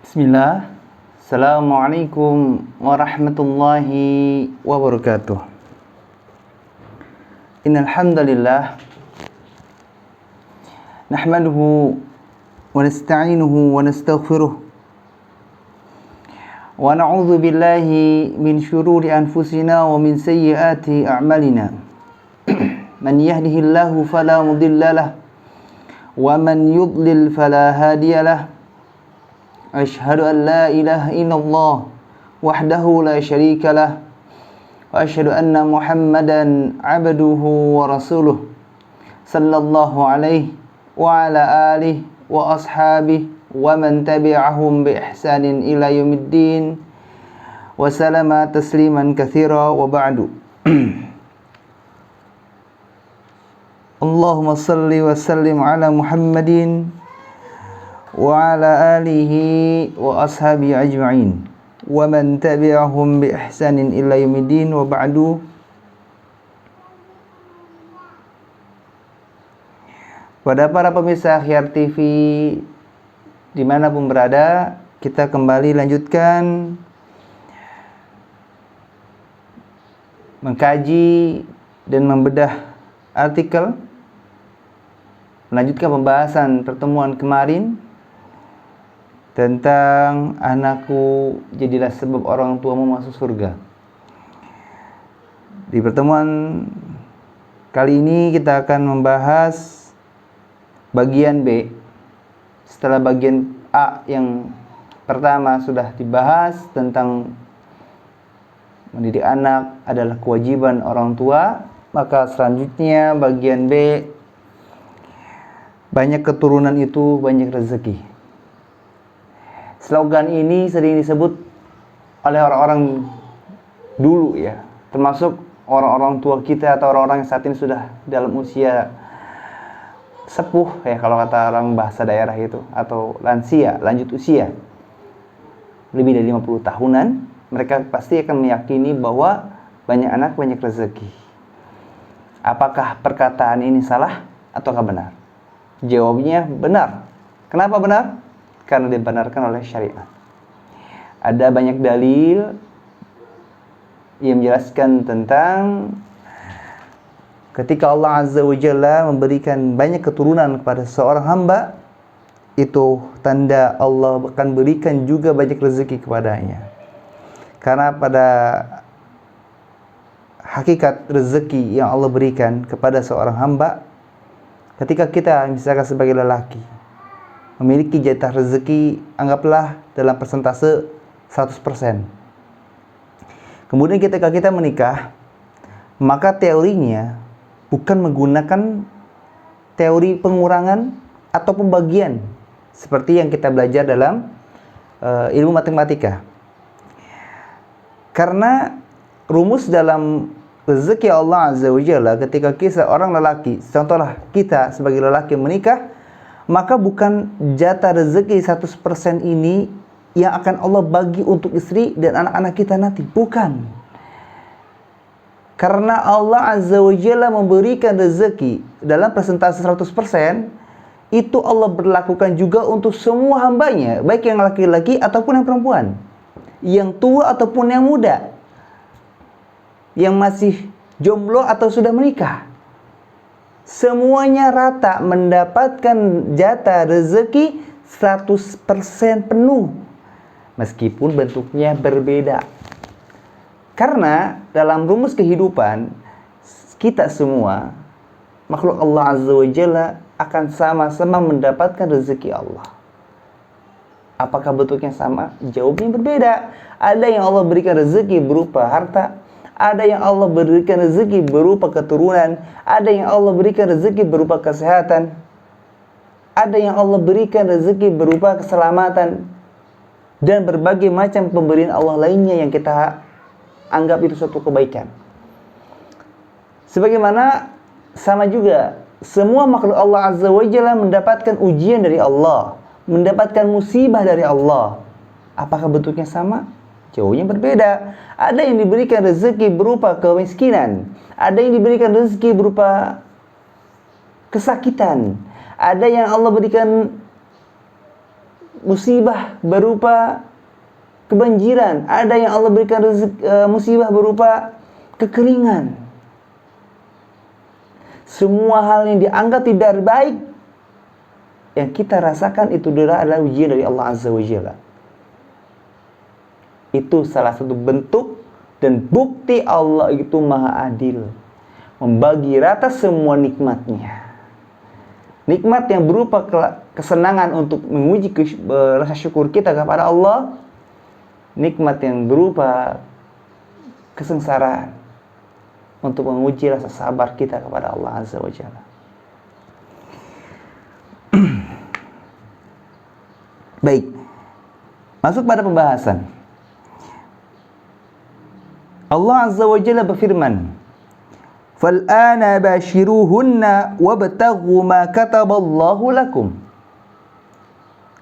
Bismillah. Assalamualaikum warahmatullahi wabarakatuh. Innal hamdalillah nahmaduhu wa nasta'inuhu wa nastaghfiruh wa na'udzu billahi min syururi anfusina wa min sayyiati a'malina. Man yahdihillahu fala mudilla lahu wa man yudlil fala hadiya lahu. Asyhadu an la ilaha illallah wahdahu la syarika lah wa asyhadu anna Muhammadan abduhu wa rasuluh sallallahu alaihi wa ala alihi wa ashabihi wa man tabi'ahum bi ihsanin ila yaumiddin wa salama tasliman katsira wa ba'du. Allahumma salli wa sallim ala Muhammadin wa ala alihi wa ashabihi ajma'in wa man tabi'ahum bi ihsanin ila yaumiddin wa ba'du. Pada para pemirsa Akhyar TV dimanapun berada, kita kembali lanjutkan mengkaji dan membedah artikel, melanjutkan pembahasan pertemuan kemarin tentang anakku jadilah sebab orang tuamu masuk surga. Di pertemuan kali ini kita akan membahas bagian B. Setelah bagian A yang pertama sudah dibahas tentang mendidik anak adalah kewajiban orang tua, maka selanjutnya bagian B, banyak keturunan itu banyak rezeki. Slogan ini sering disebut oleh orang-orang dulu ya, termasuk orang-orang tua kita atau orang-orang yang saat ini sudah dalam usia sepuh ya, kalau kata orang bahasa daerah itu, atau lansia, lanjut usia lebih dari 50 tahunan, mereka pasti akan meyakini bahwa banyak anak banyak rezeki. Apakah perkataan ini salah ataukah benar? Jawabnya benar. Kenapa benar? Karena dibenarkan oleh syariat. Ada banyak dalil yang menjelaskan tentang ketika Allah Azza wa Jalla memberikan banyak keturunan kepada seorang hamba, itu tanda Allah akan berikan juga banyak rezeki kepadanya. Karena pada hakikat rezeki yang Allah berikan kepada seorang hamba, ketika kita misalkan sebagai lelaki memiliki jatah rezeki, anggaplah dalam persentase 100%. Kemudian ketika kita menikah, maka teorinya bukan menggunakan teori pengurangan atau pembagian seperti yang kita belajar dalam ilmu matematika. Karena rumus dalam rezeki Allah Azza wa Jalla, ketika kita orang lelaki, contohlah kita sebagai lelaki menikah, maka bukan jatah rezeki 100% ini yang akan Allah bagi untuk istri dan anak-anak kita nanti. Bukan. Karena Allah Azza wa Jalla memberikan rezeki dalam persentase 100%, itu Allah berlakukan juga untuk semua hambanya, baik yang laki-laki ataupun yang perempuan, yang tua ataupun yang muda, yang masih jomblo atau sudah menikah. Semuanya rata mendapatkan jatah rezeki 100% penuh, meskipun bentuknya berbeda. Karena dalam rumus kehidupan, kita semua makhluk Allah Azza wa Jalla akan sama-sama mendapatkan rezeki Allah. Apakah bentuknya sama? Jawabnya berbeda. Ada yang Allah berikan rezeki berupa harta, ada yang Allah berikan rezeki berupa keturunan, ada yang Allah berikan rezeki berupa kesehatan, ada yang Allah berikan rezeki berupa keselamatan, dan berbagai macam pemberian Allah lainnya yang kita anggap itu suatu kebaikan. Sebagaimana sama juga semua makhluk Allah Azza wa Jalla mendapatkan ujian dari Allah, mendapatkan musibah dari Allah. Apakah bentuknya sama? Jauhnya berbeda. Ada yang diberikan rezeki berupa kemiskinan, ada yang diberikan rezeki berupa kesakitan, ada yang Allah berikan musibah berupa kebanjiran, ada yang Allah berikan musibah berupa kekeringan. Semua hal yang dianggap tidak baik yang kita rasakan itu adalah ujian dari Allah Azza wa Jalla. Itu salah satu bentuk dan bukti Allah itu maha adil, membagi rata semua nikmatnya. Nikmat yang berupa kesenangan untuk menguji rasa syukur kita kepada Allah, nikmat yang berupa kesengsaraan untuk menguji rasa sabar kita kepada Allah Azza wa Jalla. Baik, masuk pada pembahasan. Allah Azza wa Jalla berfirman, "Fal'ana bashiruhunna wabtaghu ma kataballahu lakum."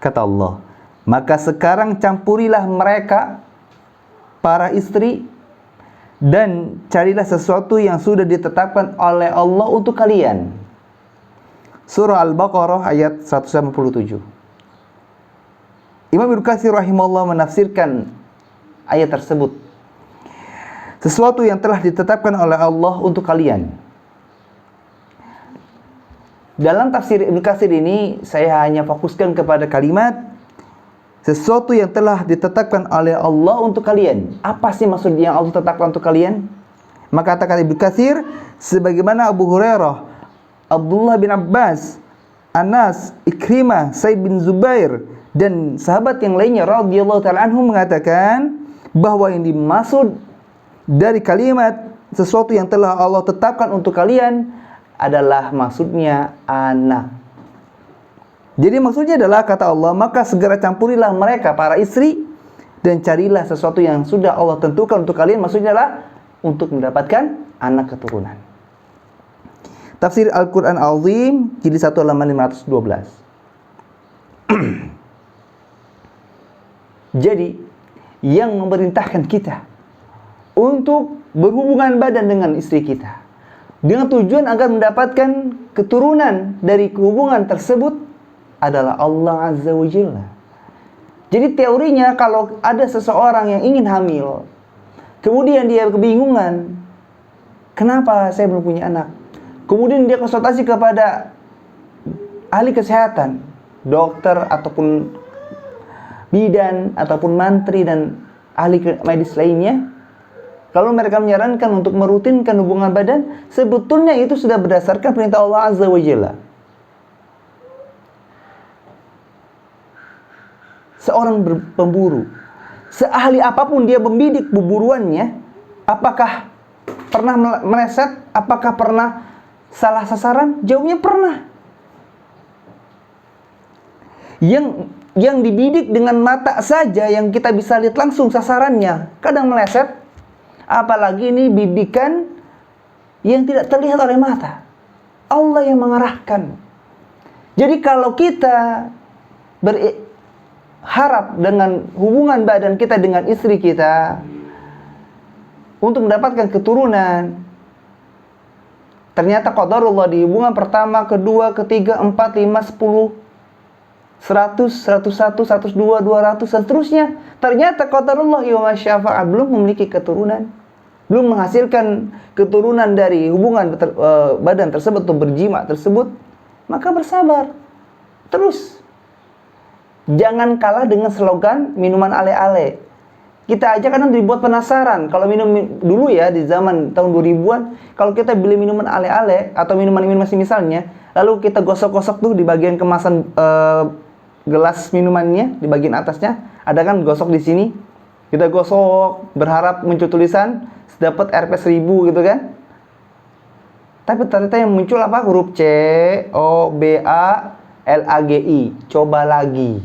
Kata Allah, maka sekarang campurilah mereka, para istri, dan carilah sesuatu yang sudah ditetapkan oleh Allah untuk kalian. Surah Al-Baqarah ayat 157. Imam Ibnu Katsir rahimahullah menafsirkan ayat tersebut, sesuatu yang telah ditetapkan oleh Allah untuk kalian. Dalam tafsir Ibnu Katsir ini saya hanya fokuskan kepada kalimat sesuatu yang telah ditetapkan oleh Allah untuk kalian. Apa sih maksud yang Allah tetapkan untuk kalian? Maka kata Ibnu Katsir, sebagaimana Abu Hurairah, Abdullah bin Abbas, Anas, Ikrimah, Sa'id bin Zubair, dan sahabat yang lainnya radhiyallahu ta'ala anhum mengatakan bahwa yang dimaksud dari kalimat sesuatu yang telah Allah tetapkan untuk kalian adalah maksudnya anak. Jadi maksudnya adalah kata Allah, maka segera campurilah mereka para istri dan carilah sesuatu yang sudah Allah tentukan untuk kalian, maksudnya adalah untuk mendapatkan anak keturunan. Tafsir Al-Quran Al-Azim jilid 1 halaman 512. Jadi yang memerintahkan kita untuk berhubungan badan dengan istri kita dengan tujuan agar mendapatkan keturunan dari hubungan tersebut adalah Allah Azza wa Jalla. Jadi teorinya kalau ada seseorang yang ingin hamil, kemudian dia kebingungan, kenapa saya belum punya anak? Kemudian dia konsultasi kepada ahli kesehatan, dokter ataupun bidan ataupun mantri dan ahli medis lainnya. Kalau mereka menyarankan untuk merutinkan hubungan badan, sebetulnya itu sudah berdasarkan perintah Allah Azza wa Jalla. Seorang pemburu, seahli apapun dia membidik pemburuannya, apakah pernah meleset? Apakah pernah salah sasaran? Jawabnya pernah. Yang dibidik dengan mata saja, yang kita bisa lihat langsung sasarannya, kadang meleset. Apalagi ini bidikan yang tidak terlihat oleh mata. Allah yang mengarahkan. Jadi kalau kita berharap dengan hubungan badan kita dengan istri kita untuk mendapatkan keturunan, ternyata qadarullah di hubungan pertama, kedua, ketiga, 4, 5, 10, 100, 101, 102, 200 dan seterusnya, ternyata qadarullah wa masyafa'al belum memiliki keturunan, belum menghasilkan keturunan dari hubungan badan tersebut atau berjima tersebut, maka bersabar terus. Jangan kalah dengan slogan minuman ale-ale. Kita aja kadang dibuat penasaran. Kalau minum dulu ya di zaman tahun 2000-an, kalau kita beli minuman ale-ale atau minuman-minuman misalnya, lalu kita gosok-gosok tuh di bagian kemasan gelas minumannya, di bagian atasnya ada kan gosok di sini. Kita gosok berharap muncul tulisan dapat Rp 1000 gitu kan. Tapi ternyata yang muncul apa? Huruf C, O, B, A, L, A, G, I. Coba lagi.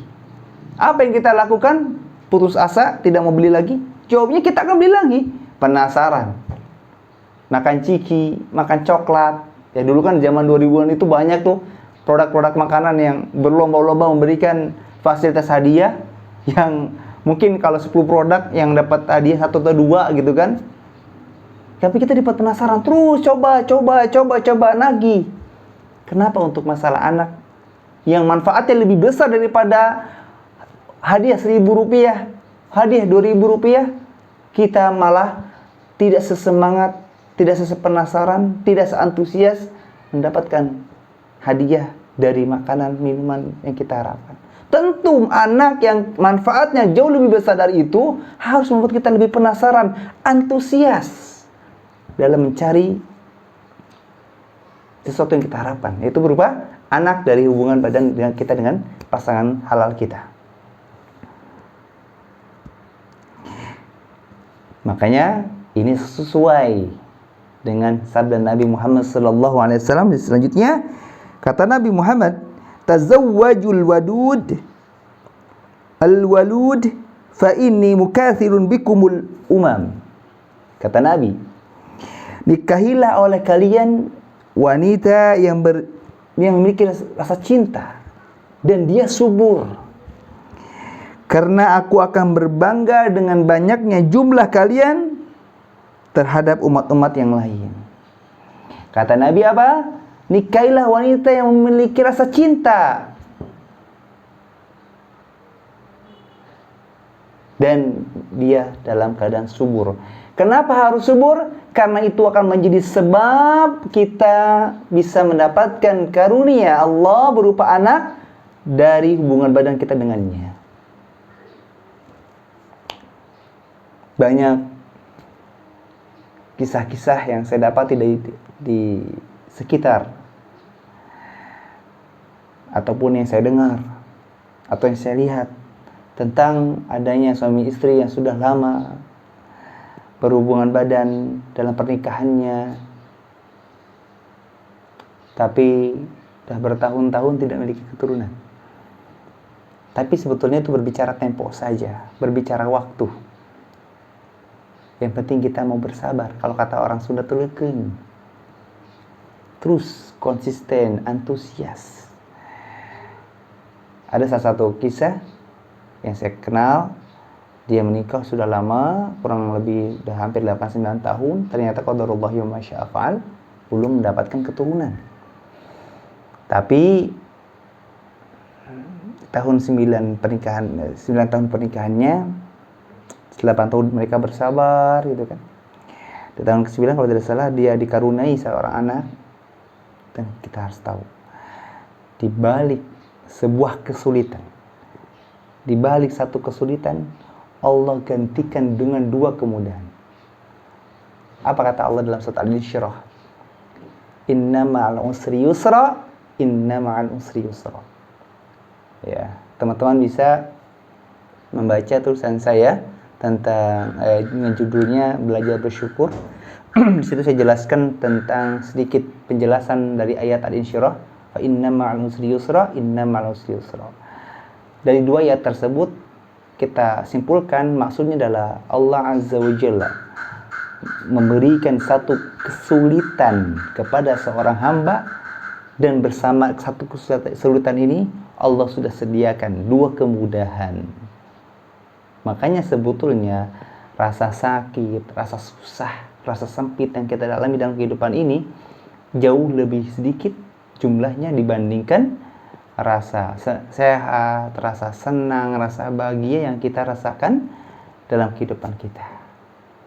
Apa yang kita lakukan? Putus asa, tidak mau beli lagi? Jawabnya kita akan beli lagi. Penasaran. Makan ciki, makan coklat. Ya dulu kan zaman 2000-an itu banyak tuh produk-produk makanan yang berlomba-lomba memberikan fasilitas hadiah yang mungkin kalau 10 produk yang dapat hadiah 1 atau 2 gitu kan. Tapi kita dapat penasaran terus, coba nagih. Kenapa untuk masalah anak yang manfaatnya lebih besar daripada hadiah 1.000 rupiah, hadiah 2.000 rupiah, kita malah tidak sesemangat, tidak sepenasaran, tidak seantusias mendapatkan hadiah dari makanan, minuman yang kita harapkan. Tentu anak yang manfaatnya jauh lebih besar dari itu harus membuat kita lebih penasaran, antusias dalam mencari sesuatu yang kita harapkan, yaitu berupa anak dari hubungan badan dengan kita dengan pasangan halal kita. Makanya ini sesuai dengan sabda Nabi Muhammad SAW. Selanjutnya kata Nabi Muhammad, tazawwajul wadud al-walud fa inni mukathirun bikumul umam. Kata Nabi, nikahilah oleh kalian wanita yang memiliki rasa cinta dan dia subur, karena aku akan berbangga dengan banyaknya jumlah kalian terhadap umat-umat yang lain. Kata Nabi apa? Nikahilah wanita yang memiliki rasa cinta dan dia dalam keadaan subur. Kenapa harus subur? Karena itu akan menjadi sebab kita bisa mendapatkan karunia Allah berupa anak dari hubungan badan kita dengannya. Banyak kisah-kisah yang saya dapati di sekitar, ataupun yang saya dengar atau yang saya lihat tentang adanya suami istri yang sudah lama berhubungan badan dalam pernikahannya, tapi sudah bertahun-tahun tidak memiliki keturunan. Tapi sebetulnya itu berbicara tempo saja, berbicara waktu. Yang penting kita mau bersabar. Kalau kata orang Sunda, teleken, terus konsisten, antusias. Ada salah satu kisah yang saya kenal. Dia menikah sudah lama, kurang lebih sudah hampir 8-9 tahun. Ternyata qadarullah wa ma syaa fa'al, belum mendapatkan keturunan. Tapi tahun 9 tahun pernikahannya, 8 tahun mereka bersabar gitu kan. Di tahun ke-9 kalau tidak salah dia dikaruniai seorang anak. Dan kita harus tahu, di balik sebuah kesulitan, di balik satu kesulitan, Allah gantikan dengan 2 kemudahan. Apa kata Allah dalam surat Al-Insyirah? Inna ma'al usri yusra, inna ma'al usri yusra. Ya, teman-teman bisa membaca tulisan saya tentang dengan judulnya Belajar Bersyukur. Di situ saya jelaskan tentang sedikit penjelasan dari ayat Al-Insyirah, fa inna ma'al usri yusra, inna ma'al usri yusra. Dari 2 ayat tersebut kita simpulkan maksudnya adalah Allah Azza wa Jalla memberikan satu kesulitan kepada seorang hamba, dan bersama satu kesulitan ini Allah sudah sediakan 2 kemudahan. Makanya sebetulnya rasa sakit, rasa susah, rasa sempit yang kita alami dalam kehidupan ini jauh lebih sedikit jumlahnya dibandingkan rasa sehat, rasa senang, rasa bahagia yang kita rasakan dalam kehidupan kita.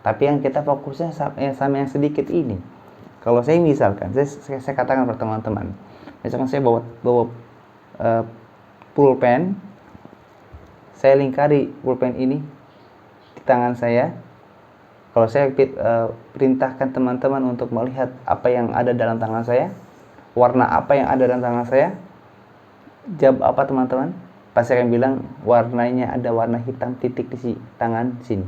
Tapi yang kita fokusnya sama yang sedikit ini. Kalau saya misalkan, saya katakan kepada teman-teman, misalkan saya bawa pulpen, saya lingkari pulpen ini di tangan saya. Kalau saya perintahkan teman-teman untuk melihat apa yang ada dalam tangan saya, warna apa yang ada dalam tangan saya, jawab apa teman-teman? Pasti akan bilang warnanya ada warna hitam titik di tangan sini.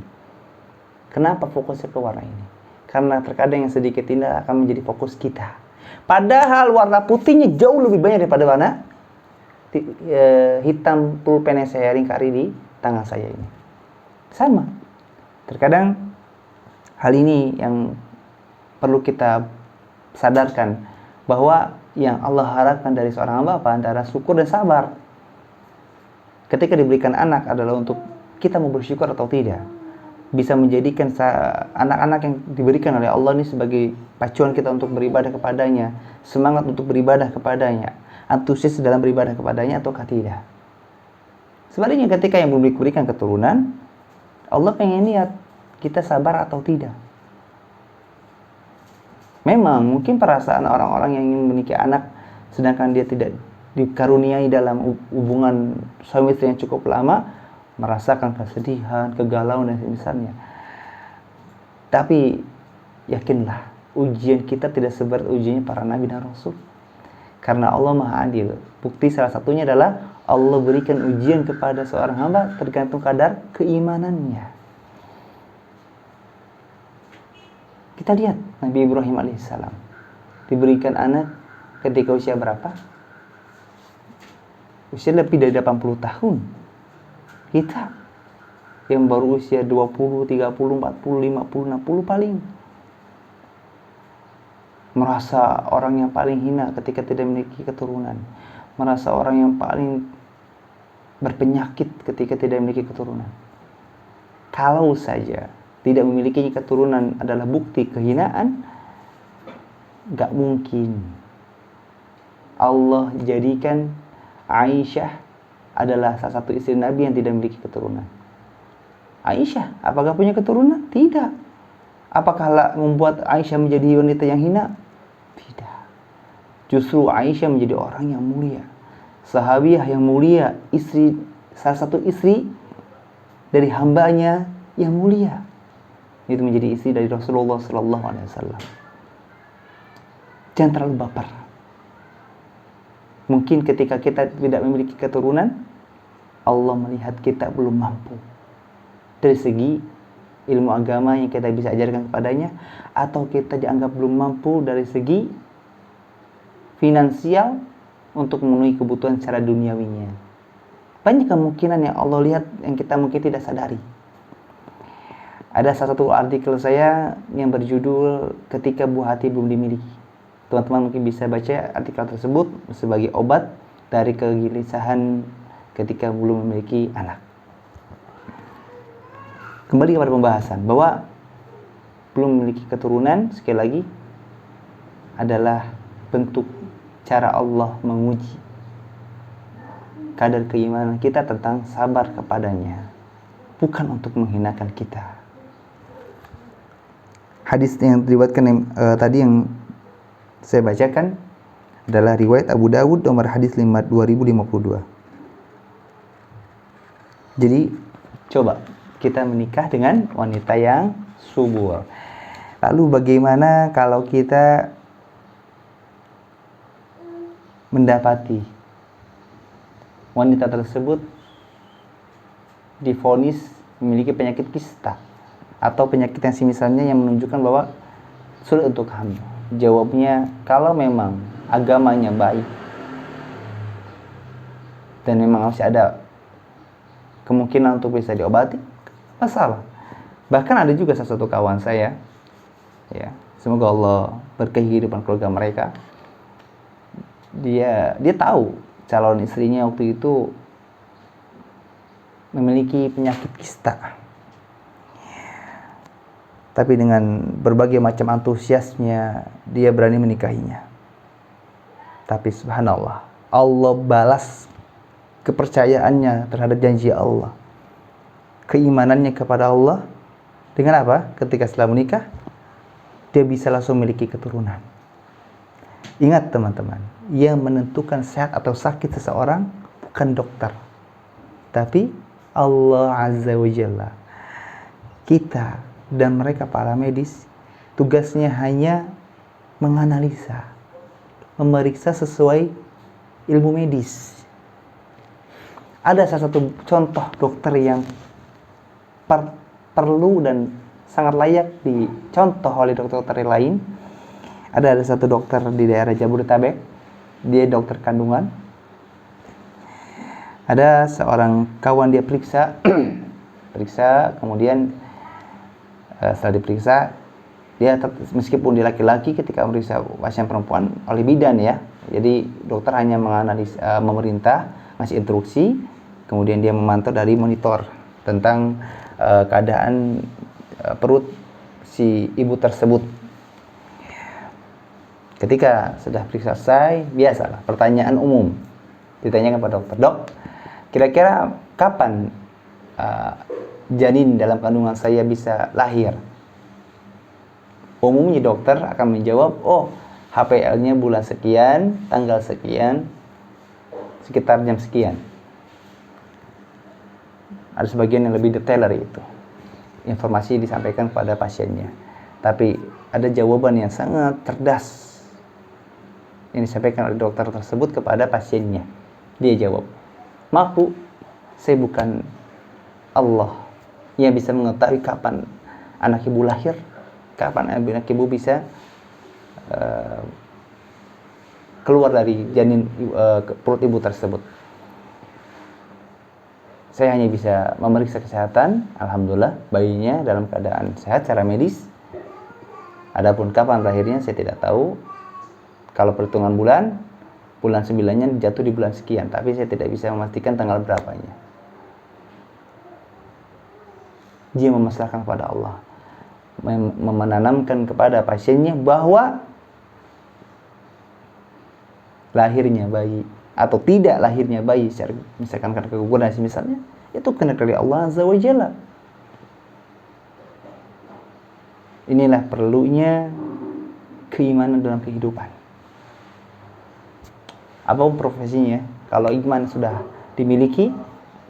Kenapa fokusnya ke warna ini? Karena terkadang yang sedikit ini akan menjadi fokus kita. Padahal warna putihnya jauh lebih banyak daripada warna hitam pulpen yang saya lingkari di tangan saya ini. Sama. Terkadang hal ini yang perlu kita sadarkan, bahwa yang Allah harapkan dari seorang hamba apa? Antara syukur dan sabar. Ketika diberikan anak adalah untuk kita mau bersyukur atau tidak. Bisa menjadikan anak-anak yang diberikan oleh Allah ini sebagai pacuan kita untuk beribadah kepadanya, semangat untuk beribadah kepadanya, antusias dalam beribadah kepadanya ataukah tidak. Sebaliknya ketika yang belum diberikan keturunan, Allah pengen lihat kita sabar atau tidak. Memang mungkin perasaan orang-orang yang ingin menikah anak sedangkan dia tidak dikaruniai dalam hubungan suami istri yang cukup lama, merasakan kesedihan, kegalauan dan semisalnya. Tapi yakinlah, ujian kita tidak seberat ujiannya para nabi dan rasul. Karena Allah Maha Adil. Bukti salah satunya adalah Allah berikan ujian kepada seorang hamba tergantung kadar keimanannya. Kita lihat Nabi Ibrahim alaihissalam diberikan anak ketika usia berapa? Usia lebih dari 80 tahun. Kita yang baru usia 20, 30, 40, 50, 60 paling merasa orang yang paling hina ketika tidak memiliki keturunan, merasa orang yang paling berpenyakit ketika tidak memiliki keturunan. Kalau saja tidak memiliki keturunan adalah bukti kehinaan, gak mungkin Allah jadikan Aisyah adalah salah satu istri Nabi yang tidak memiliki keturunan. Aisyah, apakah punya keturunan? Tidak. Apakah membuat Aisyah menjadi wanita yang hina? Tidak. Justru Aisyah menjadi orang yang mulia, sahabiah yang mulia, salah satu istri dari hambanya yang mulia. Itu menjadi istri dari Rasulullah Sallallahu Alaihi Wasallam. Jangan terlalu baper. Mungkin ketika kita tidak memiliki keturunan, Allah melihat kita belum mampu dari segi ilmu agama yang kita bisa ajarkan kepadanya, atau kita dianggap belum mampu dari segi finansial untuk memenuhi kebutuhan secara duniawinya. Banyak kemungkinan yang Allah lihat yang kita mungkin tidak sadari. Ada salah satu artikel saya yang berjudul Ketika Buah Hati Belum Dimiliki. Teman-teman mungkin bisa baca artikel tersebut sebagai obat dari kegelisahan ketika belum memiliki anak. Kembali kepada pembahasan bahwa belum memiliki keturunan, sekali lagi, adalah bentuk cara Allah menguji kadar keimanan kita tentang sabar kepadanya, bukan untuk menghinakan kita. Hadis yang diriwayatkan tadi yang saya bacakan adalah riwayat Abu Dawud nomor hadis 2052. Jadi coba kita menikah dengan wanita yang subur. Lalu bagaimana kalau kita mendapati wanita tersebut divonis memiliki penyakit kista atau penyakit yang semisalnya yang menunjukkan bahwa sulit untuk hamil? Jawabnya, kalau memang agamanya baik dan memang masih ada kemungkinan untuk bisa diobati, masalah. Bahkan ada juga salah satu kawan saya, ya, semoga Allah berkahi kehidupan keluarga mereka. Dia tahu calon istrinya waktu itu memiliki penyakit kista. Tapi dengan berbagai macam antusiasnya dia berani menikahinya. Tapi subhanallah, Allah balas kepercayaannya terhadap janji Allah, keimanannya kepada Allah, dengan apa? Ketika setelah menikah dia bisa langsung memiliki keturunan. Ingat teman-teman, yang menentukan sehat atau sakit seseorang bukan dokter, tapi Allah Azza wa Jalla. Kita dan mereka para medis tugasnya hanya menganalisa, memeriksa sesuai ilmu medis. Ada salah satu contoh dokter yang perlu dan sangat layak dicontoh oleh dokter-dokter lain. Ada satu dokter di daerah Jabodetabek, dia dokter kandungan. Ada seorang kawan dia periksa, kemudian setelah diperiksa, dia meskipun dia laki-laki, ketika memeriksa pasien perempuan oleh bidan ya, jadi dokter hanya menganalisa, memerintah, ngasih instruksi, kemudian dia memantau dari monitor tentang keadaan perut si ibu tersebut. Ketika sudah periksa selesai, biasalah pertanyaan umum ditanyakan kepada dokter, dok, kira-kira kapan janin dalam kandungan saya bisa lahir? Umumnya dokter akan menjawab, oh HPL-nya bulan sekian, tanggal sekian, sekitar jam sekian. Ada sebagian yang lebih detail dari itu. Informasi disampaikan kepada pasiennya. Tapi ada jawaban yang sangat cerdas yang disampaikan oleh dokter tersebut kepada pasiennya. Dia jawab, maaf Bu, saya bukan Allah yang bisa mengetahui kapan anak ibu lahir, kapan anak ibu bisa keluar dari janin perut ibu tersebut. Saya hanya bisa memeriksa kesehatan, alhamdulillah bayinya dalam keadaan sehat secara medis. Adapun kapan lahirnya saya tidak tahu. Kalau perhitungan bulan 9-nya jatuh di bulan sekian, tapi saya tidak bisa memastikan tanggal berapanya. Dia memasrahkan kepada Allah, menanamkan kepada pasiennya bahwa lahirnya bayi atau tidak lahirnya bayi, misalkan karena keguguran misalnya, itu kena dari Allah Azza wa Jalla. Inilah perlunya keimanan dalam kehidupan. Apapun profesinya, kalau iman sudah dimiliki,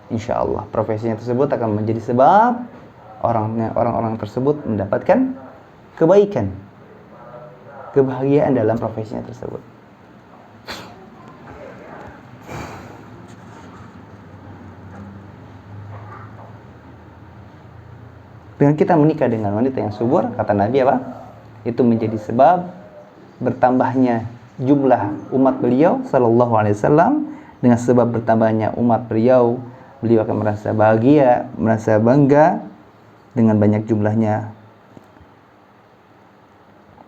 insya Allah profesinya tersebut akan menjadi sebab orang-orang tersebut mendapatkan kebaikan, kebahagiaan dalam profesinya tersebut. Dengan kita menikah dengan wanita yang subur, kata Nabi apa? Itu menjadi sebab bertambahnya jumlah umat beliau sallallahu alaihi wasallam. Dengan sebab bertambahnya umat beliau akan merasa bahagia, merasa bangga dengan banyak jumlahnya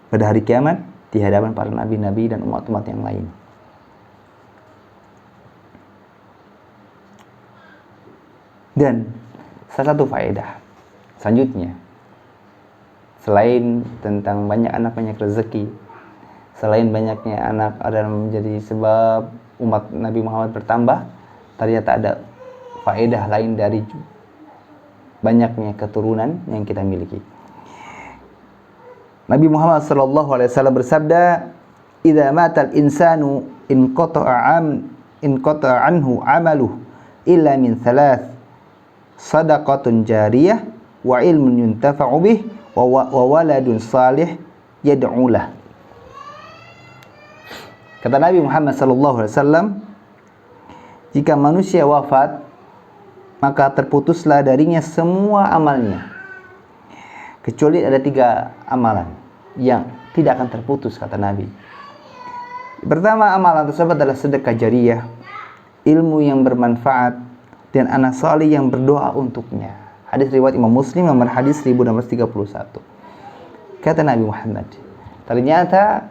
pada hari kiamat di hadapan para nabi-nabi dan umat-umat yang lain. Dan salah satu faedah selanjutnya, selain tentang banyak anak banyak rezeki, selain banyaknya anak adalah menjadi sebab umat Nabi Muhammad bertambah, ternyata ada faedah lain dari banyaknya keturunan yang kita miliki. Nabi Muhammad SAW bersabda, "Idza matal insanu inqata'a anhu 'amaluhu illa min thalath, sadaqatun jariyah wa ilmun yuntafa'u bih wa waladun salih yad'u lah." Kata Nabi Muhammad SAW, jika manusia wafat, maka terputuslah darinya semua amalnya, kecuali ada 3 amalan yang tidak akan terputus, kata Nabi. Pertama, amalan tersebut adalah sedekah jariyah, ilmu yang bermanfaat, dan anak salih yang berdoa untuknya. Hadis riwayat Imam Muslim nomor hadis 1631. Kata Nabi Muhammad, ternyata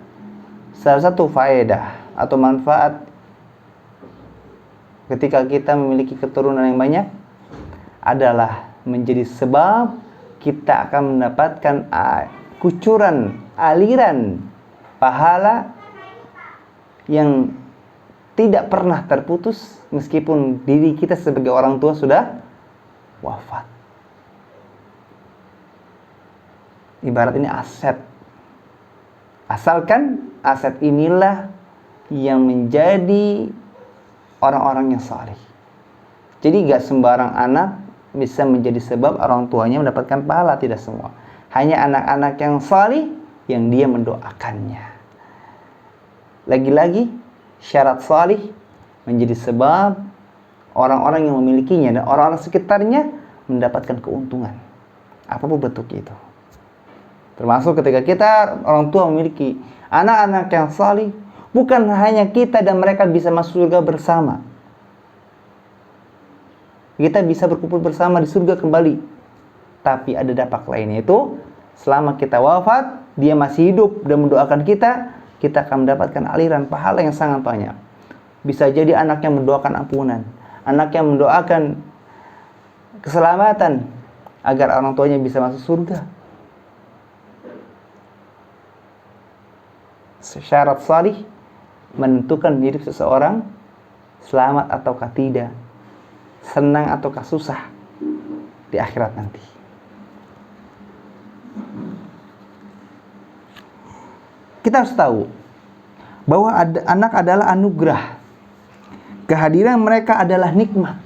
salah satu faedah atau manfaat ketika kita memiliki keturunan yang banyak adalah menjadi sebab kita akan mendapatkan kucuran aliran pahala yang tidak pernah terputus meskipun diri kita sebagai orang tua sudah wafat. Ibarat ini aset. Asalkan aset inilah yang menjadi orang-orang yang saleh. Jadi gak sembarang anak bisa menjadi sebab orang tuanya mendapatkan pahala, tidak semua. Hanya anak-anak yang saleh yang dia mendoakannya. Lagi-lagi syarat saleh menjadi sebab orang-orang yang memilikinya dan orang-orang sekitarnya mendapatkan keuntungan, apapun bentuknya itu. Termasuk ketika kita orang tua memiliki anak-anak yang saleh, bukan hanya kita dan mereka bisa masuk surga bersama. Kita bisa berkumpul bersama di surga kembali. Tapi ada dampak lainnya, itu selama kita wafat, dia masih hidup dan mendoakan kita, kita akan mendapatkan aliran pahala yang sangat banyak. Bisa jadi anak yang mendoakan ampunan, anak yang mendoakan keselamatan agar orang tuanya bisa masuk surga. Syarat salih menentukan hidup seseorang selamat ataukah tidak. senang ataukah susah di akhirat nanti. Kita harus tahu bahwa anak adalah anugerah. Kehadiran mereka adalah nikmat.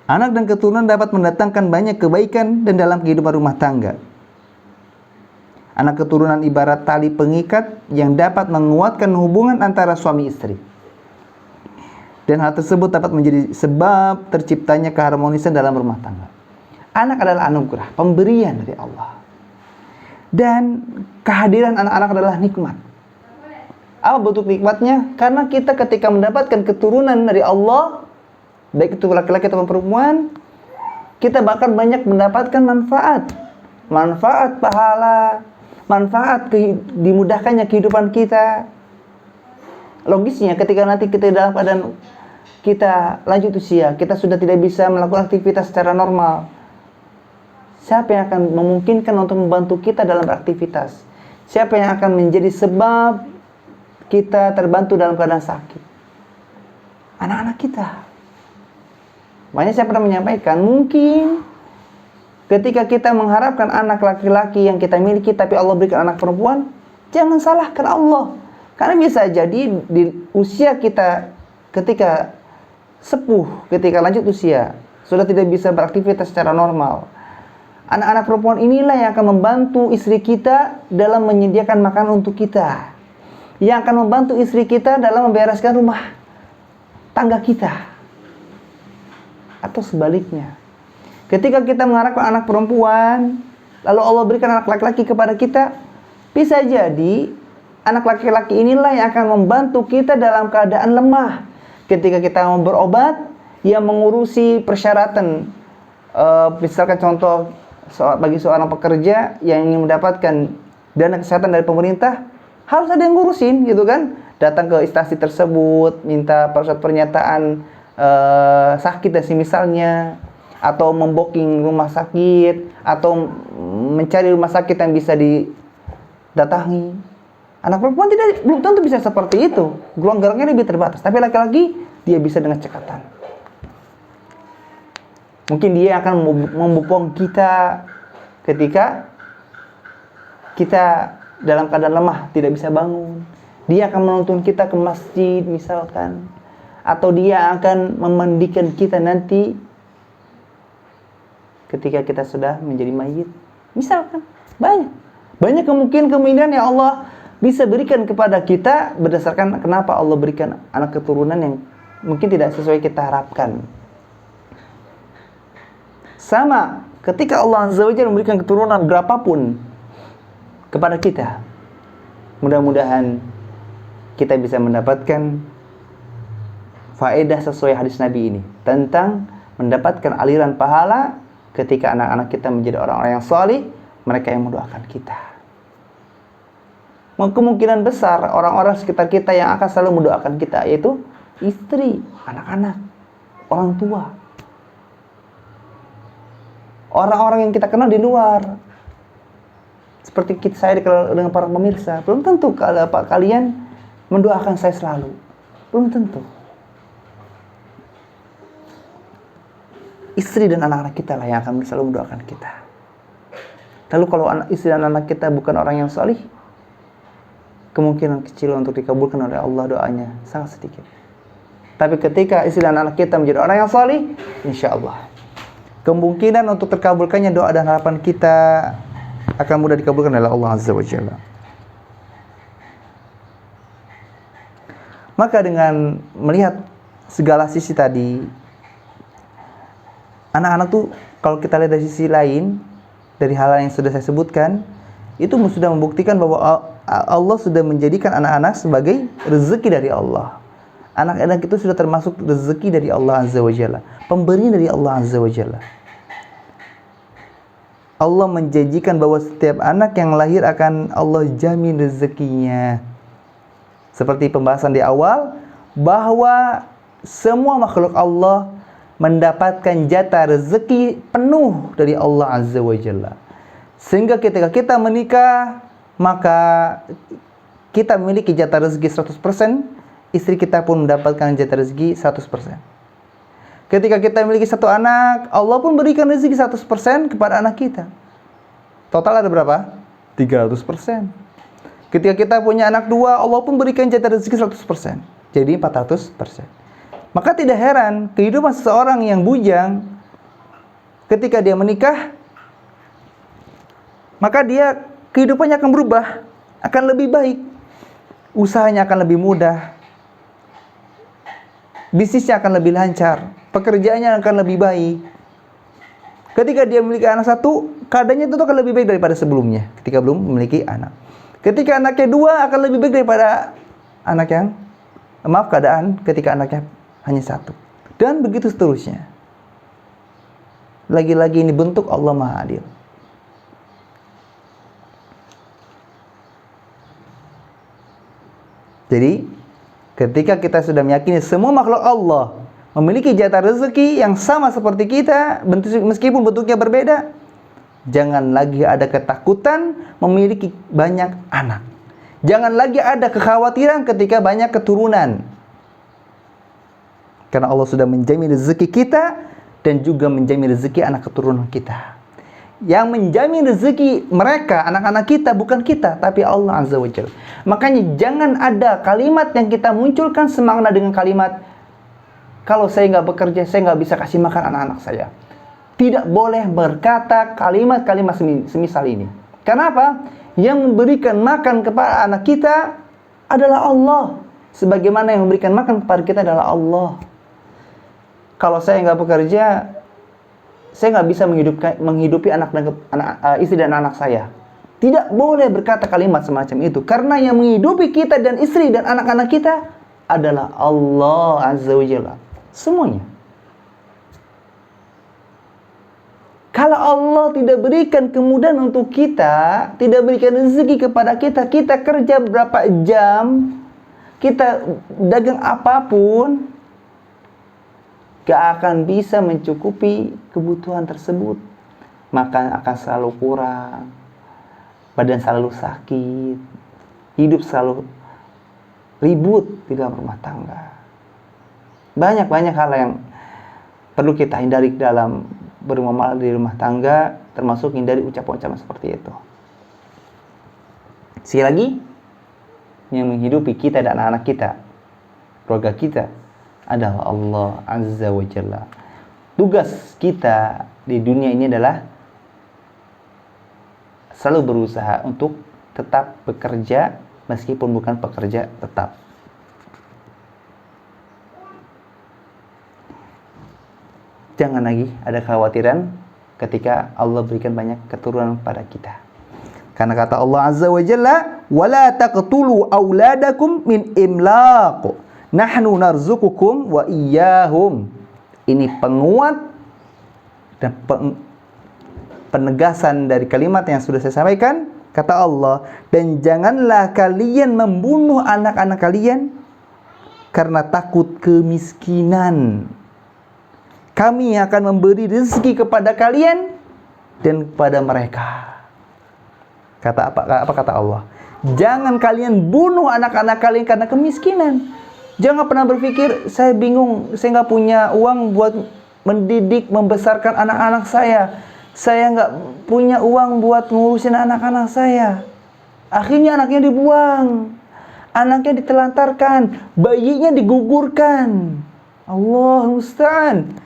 Anak dan keturunan dapat mendatangkan banyak kebaikan dan dalam kehidupan rumah tangga. Anak keturunan ibarat tali pengikat yang dapat menguatkan hubungan antara suami istri. Dan hal tersebut dapat menjadi sebab terciptanya keharmonisan dalam rumah tangga. Anak adalah anugerah, pemberian dari Allah. Dan kehadiran anak-anak adalah nikmat. Apa bentuk nikmatnya? Karena kita ketika mendapatkan keturunan dari Allah, baik itu laki-laki atau perempuan, kita bahkan banyak mendapatkan manfaat. Manfaat pahala, manfaat dimudahkannya kehidupan kita. Logisnya ketika nanti kita dalam keadaan kita lanjut usia, kita sudah tidak bisa melakukan aktivitas secara normal. Siapa yang akan memungkinkan untuk membantu kita dalam beraktivitas? Siapa yang akan menjadi sebab kita terbantu dalam keadaan sakit? Anak-anak kita. Makanya saya pernah menyampaikan, mungkin ketika kita mengharapkan anak laki-laki yang kita miliki, tapi Allah berikan anak perempuan, jangan salahkan Allah. Karena bisa jadi di usia kita ketika sepuh, ketika lanjut usia, sudah tidak bisa beraktivitas secara normal. Anak-anak perempuan inilah yang akan membantu istri kita dalam menyediakan makanan untuk kita. Yang akan membantu istri kita dalam membereskan rumah tangga kita. Atau sebaliknya. Ketika kita mengharapkan anak perempuan, lalu Allah berikan anak laki-laki kepada kita, bisa jadi anak laki-laki inilah yang akan membantu kita dalam keadaan lemah. Ketika kita mau berobat, yang mengurusi persyaratan. Misalkan contoh, bagi seorang pekerja yang ingin mendapatkan dana kesehatan dari pemerintah, harus ada yang ngurusin gitu kan. Datang ke instansi tersebut, minta surat pernyataan sakit dan semisalnya, atau membooking rumah sakit, atau mencari rumah sakit yang bisa didatangi. Anak perempuan belum tentu bisa seperti itu, gelombangnya lebih terbatas. Tapi laki-laki dia bisa dengan cekatan. Mungkin dia akan membopong kita ketika kita dalam keadaan lemah, tidak bisa bangun. Dia akan menuntun kita ke masjid misalkan, atau dia akan memandikan kita nanti ketika kita sudah menjadi mayit. Misalkan banyak kemungkinan yang Allah bisa berikan kepada kita berdasarkan kenapa Allah berikan anak keturunan yang mungkin tidak sesuai kita harapkan. Sama ketika Allah Azza wa Jalla memberikan keturunan berapapun kepada kita, mudah-mudahan kita bisa mendapatkan faedah sesuai hadis Nabi ini tentang mendapatkan aliran pahala ketika anak-anak kita menjadi orang-orang yang salih, mereka yang mendoakan kita. Kemungkinan besar orang-orang sekitar kita yang akan selalu mendoakan kita, yaitu istri, anak-anak, orang tua, orang-orang yang kita kenal di luar. Seperti saya dikenal dengan para pemirsa, belum tentu kalau kalian mendoakan saya selalu, belum tentu. Istri dan anak-anak kita lah yang akan selalu mendoakan kita. Lalu kalau istri dan anak kita bukan orang yang salih, kemungkinan kecil untuk dikabulkan oleh Allah doanya sangat sedikit. Tapi ketika istri dan anak kita menjadi orang yang salih, insya Allah kemungkinan untuk terkabulkannya doa dan harapan kita akan mudah dikabulkan oleh Allah Azza wa Jalla. Maka dengan melihat segala sisi tadi, anak-anak tuh kalau kita lihat dari sisi lain, dari hal yang sudah saya sebutkan, itu sudah membuktikan bahwa Allah sudah menjadikan anak-anak sebagai rezeki dari Allah. Anak-anak itu sudah termasuk rezeki dari Allah Azza wa Jalla, pemberian dari Allah Azza wa Jalla. Allah menjanjikan bahwa setiap anak yang lahir akan Allah jamin rezekinya. Seperti pembahasan di awal, bahwa semua makhluk Allah mendapatkan jatah rezeki penuh dari Allah Azza wa Jalla. Sehingga ketika kita menikah, maka kita memiliki jatah rezeki 100%, istri kita pun mendapatkan jatah rezeki 100%. Ketika kita memiliki satu anak, Allah pun berikan rezeki 100% kepada anak kita. Total ada berapa? 300%. Ketika kita punya anak dua, Allah pun berikan jatah rezeki 100%. Jadi 400%. Maka tidak heran kehidupan seseorang yang bujang ketika dia menikah, maka dia kehidupannya akan berubah, akan lebih baik. Usahanya akan lebih mudah. Bisnisnya akan lebih lancar, pekerjaannya akan lebih baik. Ketika dia memiliki anak satu, keadaannya itu akan lebih baik daripada sebelumnya ketika belum memiliki anak. Ketika anaknya dua, akan lebih baik daripada keadaan ketika anaknya hanya satu. Dan begitu seterusnya. Lagi-lagi ini bentuk Allah Maha Adil. Jadi, ketika kita sudah meyakini semua makhluk Allah memiliki jatah rezeki yang sama seperti kita, meskipun bentuknya berbeda, jangan lagi ada ketakutan memiliki banyak anak. Jangan lagi ada kekhawatiran ketika banyak keturunan. Karena Allah sudah menjamin rezeki kita dan juga menjamin rezeki anak keturunan kita. Yang menjamin rezeki mereka, anak-anak kita, bukan kita, tapi Allah Azza wa Jalla. Makanya jangan ada kalimat yang kita munculkan semakna dengan kalimat, kalau saya nggak bekerja, saya nggak bisa kasih makan anak-anak saya. Tidak boleh berkata kalimat-kalimat semisal ini. Kenapa? Yang memberikan makan kepada anak kita adalah Allah. Sebagaimana yang memberikan makan kepada kita adalah Allah. Kalau saya nggak bekerja, saya nggak bisa menghidupi istri dan anak saya. Tidak boleh berkata kalimat semacam itu. Karena yang menghidupi kita dan istri dan anak-anak kita adalah Allah Azza wa Jalla. Semuanya. Kalau Allah tidak berikan kemudahan untuk kita, tidak berikan rezeki kepada kita, kita kerja berapa jam, kita dagang apapun, gak akan bisa mencukupi kebutuhan tersebut. Makan akan selalu kurang, badan selalu sakit, hidup selalu ribut di dalam rumah tangga. Banyak hal yang perlu kita hindari dalam bermuamalah di rumah tangga, termasuk hindari ucapan-ucapan seperti itu. Sekali lagi, yang menghidupi kita dan anak-anak kita, keluarga kita, adalah Allah Azza wa Jalla. Tugas kita di dunia ini adalah selalu berusaha untuk tetap bekerja meskipun bukan pekerja tetap. Jangan lagi ada kekhawatiran ketika Allah berikan banyak keturunan pada kita. Karena kata Allah Azza wa Jalla, "Wala taqtulu auladakum min imlaq. Nahnu narzuqukum wa iyyahum." Ini penguat dan penegasan dari kalimat yang sudah saya sampaikan. Kata Allah, dan janganlah kalian membunuh anak-anak kalian karena takut kemiskinan. Kami akan memberi rezeki kepada kalian dan kepada mereka. Apa kata Allah? Jangan kalian bunuh anak-anak kalian karena kemiskinan. Jangan pernah berpikir, saya bingung, saya nggak punya uang buat mendidik, membesarkan anak-anak saya. Saya nggak punya uang buat ngurusin anak-anak saya. Akhirnya anaknya dibuang, anaknya ditelantarkan, bayinya digugurkan. Allah musta'an.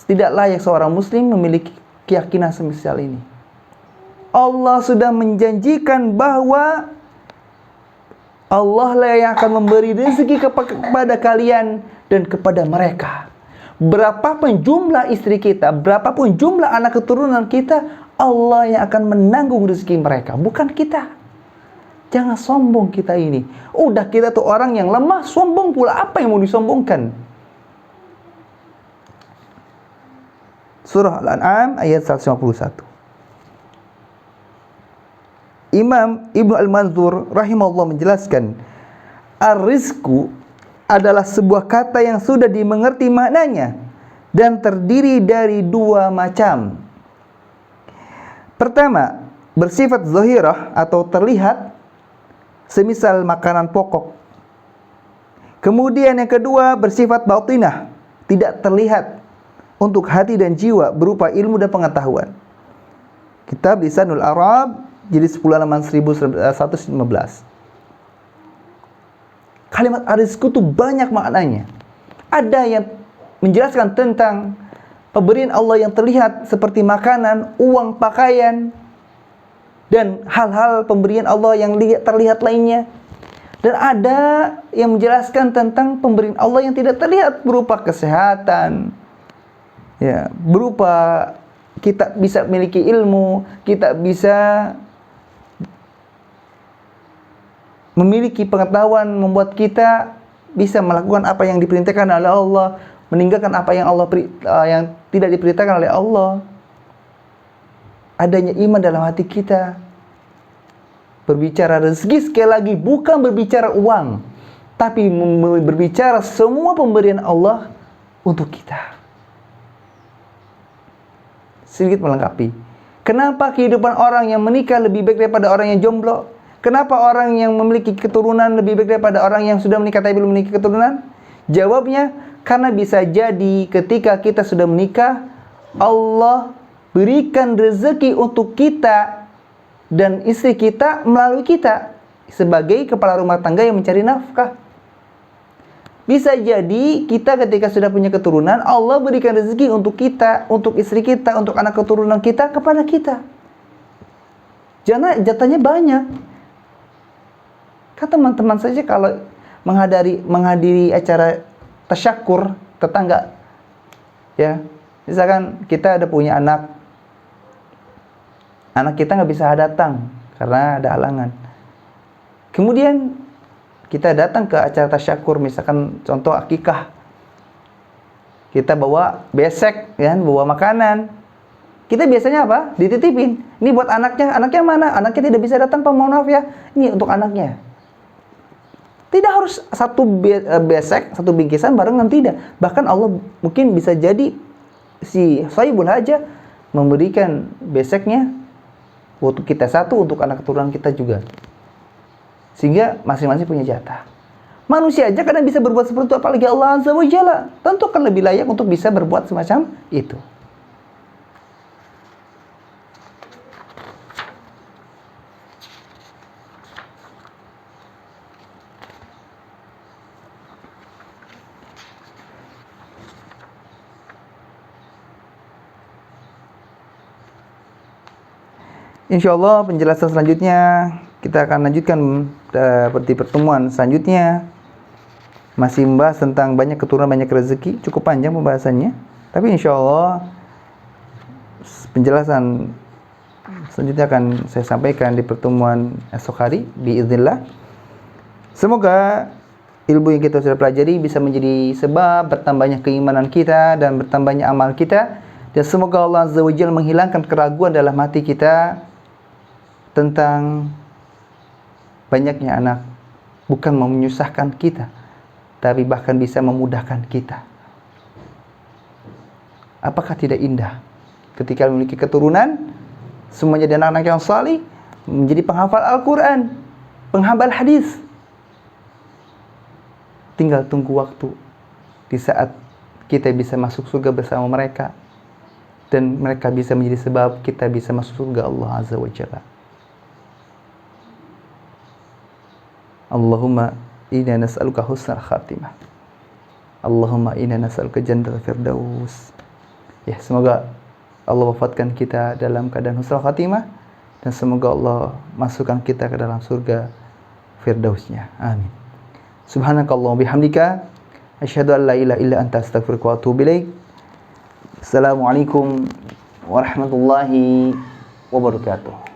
Tidak layak seorang muslim memiliki keyakinan semisal ini. Allah sudah menjanjikan bahwa Allah lah yang akan memberi rezeki kepada kalian dan kepada mereka. Berapapun jumlah istri kita, berapapun jumlah anak keturunan kita, Allah yang akan menanggung rezeki mereka, bukan kita. Jangan sombong kita ini. Udah kita tuh orang yang lemah, sombong pula. Apa yang mau disombongkan? Surah Al-An'am ayat 151. Imam Ibnu Al-Manzur rahimahullah menjelaskan, ar-rizqu adalah sebuah kata yang sudah dimengerti maknanya dan terdiri dari dua macam. Pertama, bersifat zahirah atau terlihat, semisal makanan pokok. Kemudian yang kedua bersifat batinah, tidak terlihat untuk hati dan jiwa berupa ilmu dan pengetahuan. Kitab Lisanul Arab jadi 10 halaman 1115. Kalimat ar-rizqu itu banyak maknanya. Ada yang menjelaskan tentang pemberian Allah yang terlihat seperti makanan, uang, pakaian, dan hal-hal pemberian Allah yang terlihat lainnya. Dan ada yang menjelaskan tentang pemberian Allah yang tidak terlihat berupa kesehatan, ya, berupa kita bisa memiliki ilmu, kita bisa memiliki pengetahuan, membuat kita bisa melakukan apa yang diperintahkan oleh Allah, meninggalkan apa yang yang tidak diperintahkan oleh Allah. Adanya iman dalam hati kita. Berbicara rezeki sekali lagi bukan berbicara uang, tapi berbicara semua pemberian Allah untuk kita. Sedikit melengkapi. Kenapa kehidupan orang yang menikah lebih baik daripada orang yang jomblo? Kenapa orang yang memiliki keturunan lebih baik daripada orang yang sudah menikah tapi belum memiliki keturunan? Jawabnya, karena bisa jadi ketika kita sudah menikah, Allah berikan rezeki untuk kita dan istri kita melalui kita sebagai kepala rumah tangga yang mencari nafkah. Bisa jadi kita ketika sudah punya keturunan, Allah berikan rezeki untuk kita, untuk istri kita, untuk anak keturunan kita kepada kita. Jangan jatahnya banyak. Kan teman-teman saja kalau menghadiri acara tasyakur tetangga, ya, misalkan kita ada punya anak kita nggak bisa datang karena ada halangan. Kemudian kita datang ke acara tasyakur, misalkan contoh akikah, kita bawa besek, ya, bawa makanan. Kita biasanya apa? Dititipin. Ini buat anaknya mana? Anaknya tidak bisa datang, Pak, mohon maaf ya. Ini untuk anaknya. Tidak harus satu besek, satu bingkisan barengan, tidak. Bahkan Allah mungkin bisa jadi si Sahibul Hajah memberikan beseknya untuk kita satu, untuk anak keturunan kita juga. Sehingga masing-masing punya jatah. Manusia aja kadang bisa berbuat seperti itu, apalagi Allah Azza wa Jalla. Tentu akan lebih layak untuk bisa berbuat semacam itu. Insyaallah penjelasan selanjutnya kita akan lanjutkan di pertemuan selanjutnya. Masih membahas tentang banyak keturunan, banyak rezeki. Cukup panjang pembahasannya, tapi insyaallah penjelasan selanjutnya akan saya sampaikan di pertemuan esok hari biiznillah. Semoga ilmu yang kita sudah pelajari bisa menjadi sebab bertambahnya keimanan kita dan bertambahnya amal kita, dan semoga Allah Azza wa Jalla menghilangkan keraguan dalam hati kita tentang banyaknya anak. Bukan menyusahkan kita, tapi bahkan bisa memudahkan kita. Apakah tidak indah ketika memiliki keturunan semuanya dari anak-anak yang salih, menjadi penghafal Al-Quran, penghafal hadis? Tinggal tunggu waktu di saat kita bisa masuk surga bersama mereka, dan mereka bisa menjadi sebab kita bisa masuk surga Allah Azza wa Jalla. Allahumma inna nas'aluka husnal khatimah. Allahumma inna nas'aluka jannatal firdaus. Ya, semoga Allah wafatkan kita dalam keadaan husnul khatimah, dan semoga Allah masukkan kita ke dalam surga firdausnya. Amin. Subhanakallahumma bihamdika asyhadu an la ilaha illa anta astaghfiruka wa atubu ilaik. Assalamualaikum warahmatullahi wabarakatuh.